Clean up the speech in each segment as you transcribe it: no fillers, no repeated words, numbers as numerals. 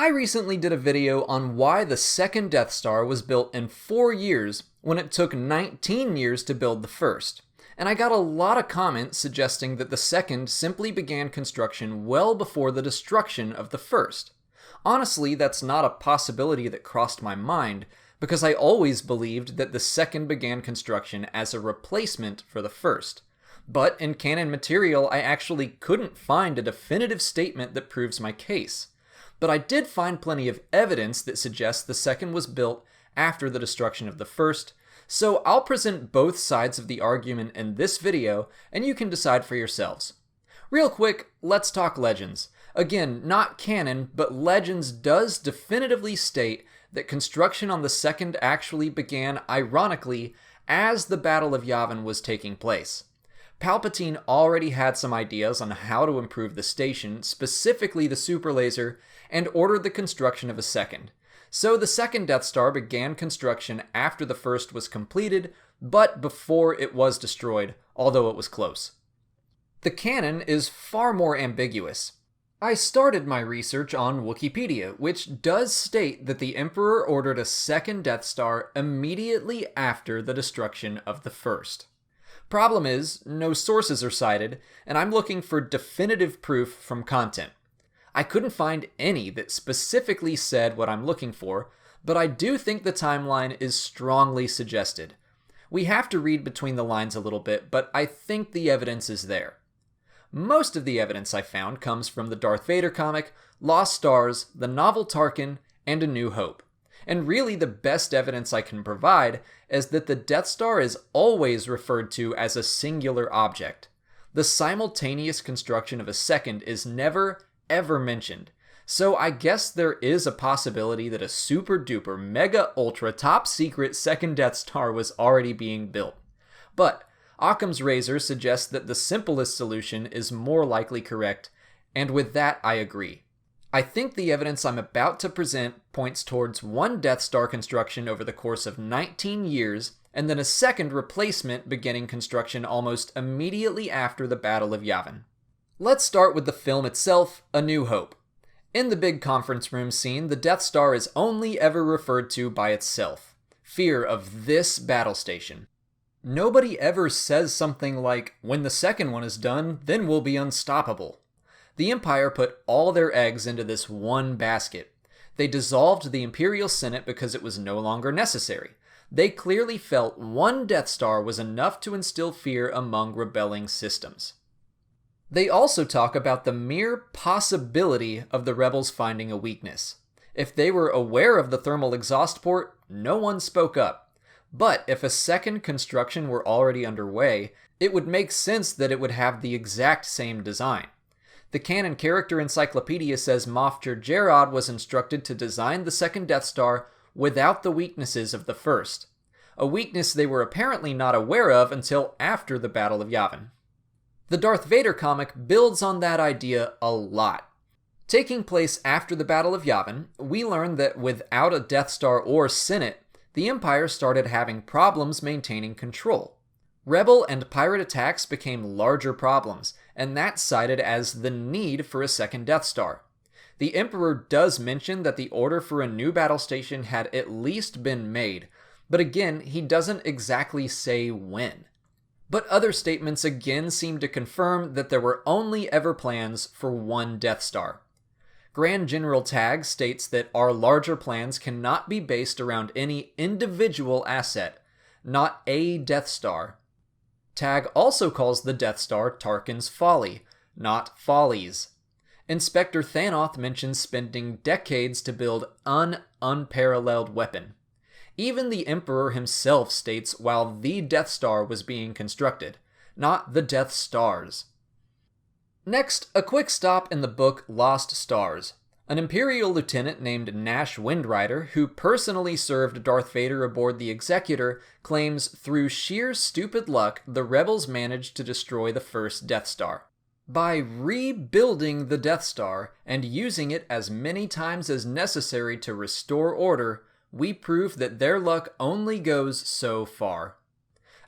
I recently did a video on why the second Death Star was built in 4 years when it took 19 years to build the first, and I got a lot of comments suggesting that the second simply began construction well before the destruction of the first. Honestly, that's not a possibility that crossed my mind, because I always believed that the second began construction as a replacement for the first. But in canon material, I actually couldn't find a definitive statement that proves my case. But I did find plenty of evidence that suggests the second was built after the destruction of the first, so I'll present both sides of the argument in this video, and you can decide for yourselves. Real quick, let's talk Legends. Again, not canon, but Legends does definitively state that construction on the second actually began, ironically, as the Battle of Yavin was taking place. Palpatine already had some ideas on how to improve the station, specifically the super laser, and ordered the construction of a second. So the second Death Star began construction after the first was completed, but before it was destroyed, although it was close. The canon is far more ambiguous. I started my research on Wikipedia, which does state that the Emperor ordered a second Death Star immediately after the destruction of the first. Problem is, no sources are cited, and I'm looking for definitive proof from content. I couldn't find any that specifically said what I'm looking for, but I do think the timeline is strongly suggested. We have to read between the lines a little bit, but I think the evidence is there. Most of the evidence I found comes from the Darth Vader comic, Lost Stars, the novel Tarkin, and A New Hope. And really the best evidence I can provide is that the Death Star is always referred to as a singular object. The simultaneous construction of a second is never, ever mentioned. So I guess there is a possibility that a super duper mega ultra top secret second Death Star was already being built. But Occam's razor suggests that the simplest solution is more likely correct, and with that I agree. I think the evidence I'm about to present points towards one Death Star construction over the course of 19 years, and then a second replacement beginning construction almost immediately after the Battle of Yavin. Let's start with the film itself, A New Hope. In the big conference room scene, the Death Star is only ever referred to by itself. Fear of this battle station. Nobody ever says something like, when the second one is done, then we'll be unstoppable. The Empire put all their eggs into this one basket. They dissolved the Imperial Senate because it was no longer necessary. They clearly felt one Death Star was enough to instill fear among rebelling systems. They also talk about the mere possibility of the rebels finding a weakness. If they were aware of the thermal exhaust port, no one spoke up. But if a second construction were already underway, it would make sense that it would have the exact same design. The canon character encyclopedia says Moff Jerjerrod was instructed to design the second Death Star without the weaknesses of the first, a weakness they were apparently not aware of until after the Battle of Yavin. The Darth Vader comic builds on that idea a lot. Taking place after the Battle of Yavin, we learn that without a Death Star or Senate, the Empire started having problems maintaining control. Rebel and pirate attacks became larger problems, and that's cited as the need for a second Death Star. The Emperor does mention that the order for a new battle station had at least been made, but again, he doesn't exactly say when. But other statements again seem to confirm that there were only ever plans for one Death Star. Grand General Tag states that our larger plans cannot be based around any individual asset, not a Death Star. Tag also calls the Death Star Tarkin's folly, not follies. Inspector Thanoth mentions spending decades to build an unparalleled weapon. Even the Emperor himself states while the Death Star was being constructed, not the Death Stars. Next, a quick stop in the book Lost Stars. An Imperial lieutenant named Nash Windrider, who personally served Darth Vader aboard the Executor, claims through sheer stupid luck the rebels managed to destroy the first Death Star. By rebuilding the Death Star and using it as many times as necessary to restore order, we prove that their luck only goes so far.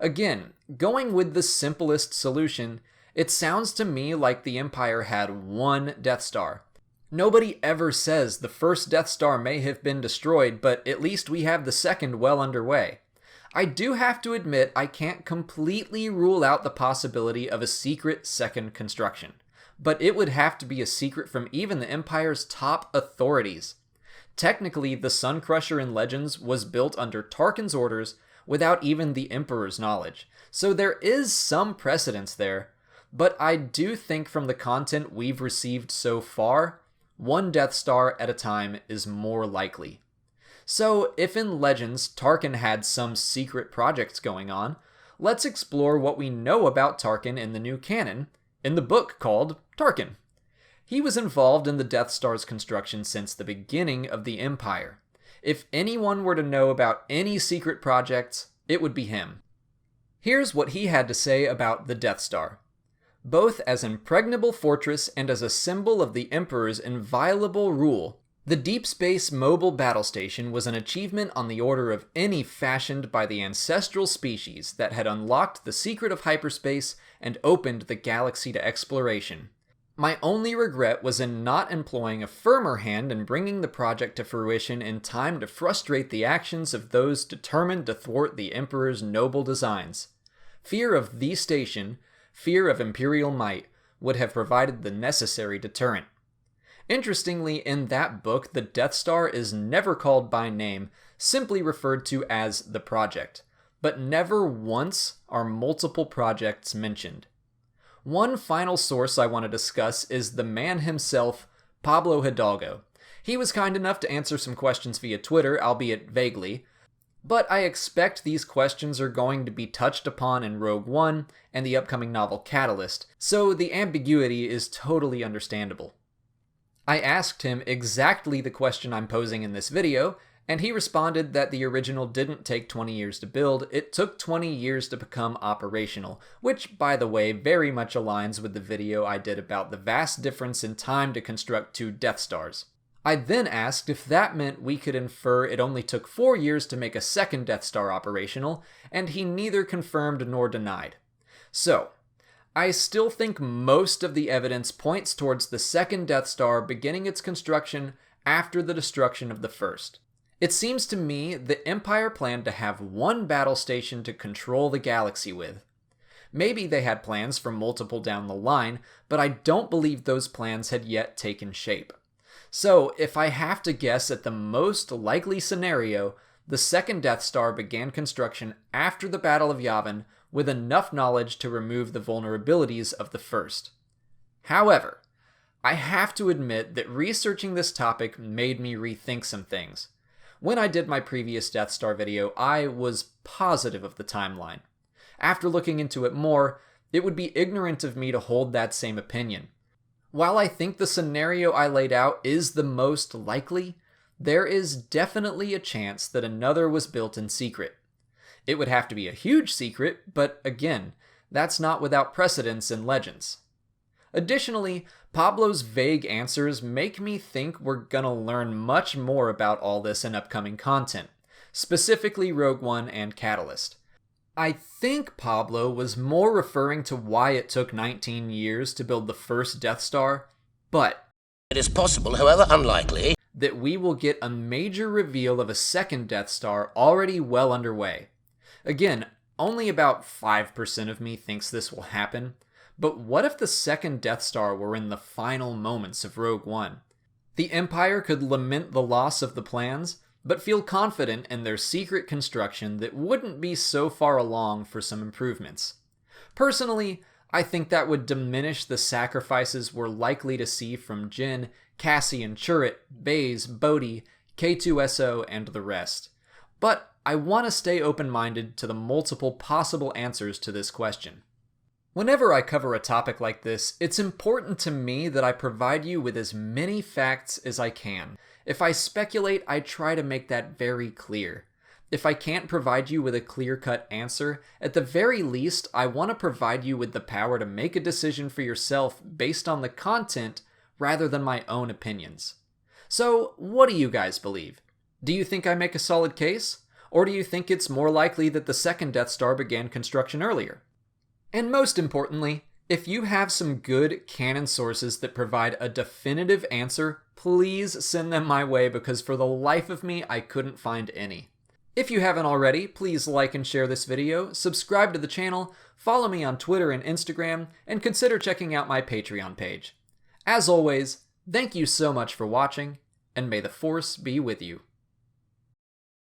Again, going with the simplest solution, it sounds to me like the Empire had one Death Star. Nobody ever says the first Death Star may have been destroyed, but at least we have the second well underway. I do have to admit I can't completely rule out the possibility of a secret second construction, but it would have to be a secret from even the Empire's top authorities. Technically, the Sun Crusher in Legends was built under Tarkin's orders without even the Emperor's knowledge, so there is some precedence there, but I do think from the content we've received so far, one Death Star at a time is more likely. So, if in Legends Tarkin had some secret projects going on, let's explore what we know about Tarkin in the new canon, in the book called Tarkin. He was involved in the Death Star's construction since the beginning of the Empire. If anyone were to know about any secret projects, it would be him. Here's what he had to say about the Death Star. Both as an impregnable fortress and as a symbol of the Emperor's inviolable rule, the Deep Space Mobile Battle Station was an achievement on the order of any fashioned by the ancestral species that had unlocked the secret of hyperspace and opened the galaxy to exploration. My only regret was in not employing a firmer hand in bringing the project to fruition in time to frustrate the actions of those determined to thwart the Emperor's noble designs. Fear of the station, fear of Imperial might, would have provided the necessary deterrent. Interestingly, in that book, the Death Star is never called by name, simply referred to as the project, but never once are multiple projects mentioned. One final source I want to discuss is the man himself, Pablo Hidalgo. He was kind enough to answer some questions via Twitter, albeit vaguely, but I expect these questions are going to be touched upon in Rogue One and the upcoming novel Catalyst, so the ambiguity is totally understandable. I asked him exactly the question I'm posing in this video, and he responded that the original didn't take 20 years to build, it took 20 years to become operational, which, by the way, very much aligns with the video I did about the vast difference in time to construct two Death Stars. I then asked if that meant we could infer it only took 4 years to make a second Death Star operational, and he neither confirmed nor denied. So, I still think most of the evidence points towards the second Death Star beginning its construction after the destruction of the first. It seems to me the Empire planned to have one battle station to control the galaxy with. Maybe they had plans for multiple down the line, but I don't believe those plans had yet taken shape. So, if I have to guess at the most likely scenario, the second Death Star began construction after the Battle of Yavin with enough knowledge to remove the vulnerabilities of the first. However, I have to admit that researching this topic made me rethink some things. When I did my previous Death Star video, I was positive of the timeline. After looking into it more, it would be ignorant of me to hold that same opinion. While I think the scenario I laid out is the most likely, there is definitely a chance that another was built in secret. It would have to be a huge secret, but again, that's not without precedence in Legends. Additionally, Pablo's vague answers make me think we're gonna learn much more about all this in upcoming content, specifically Rogue One and Catalyst. I think Pablo was more referring to why it took 19 years to build the first Death Star, but it is possible, however unlikely, that we will get a major reveal of a second Death Star already well underway. Again, only about 5% of me thinks this will happen, but what if the second Death Star were in the final moments of Rogue One? The Empire could lament the loss of the plans, but feel confident in their secret construction that wouldn't be so far along for some improvements. Personally, I think that would diminish the sacrifices we're likely to see from Jyn, Cassian, Chirrut, Baze, Bodhi, K2SO, and the rest. But I want to stay open-minded to the multiple possible answers to this question. Whenever I cover a topic like this, it's important to me that I provide you with as many facts as I can. If I speculate, I try to make that very clear. If I can't provide you with a clear-cut answer, at the very least, I want to provide you with the power to make a decision for yourself based on the content rather than my own opinions. So, what do you guys believe? Do you think I make a solid case? Or do you think it's more likely that the second Death Star began construction earlier? And most importantly, If you have some good canon sources that provide a definitive answer, please send them my way because for the life of me, I couldn't find any. If you haven't already, please like and share this video, subscribe to the channel, follow me on Twitter and Instagram, and consider checking out my Patreon page. As always, thank you so much for watching, and may the Force be with you.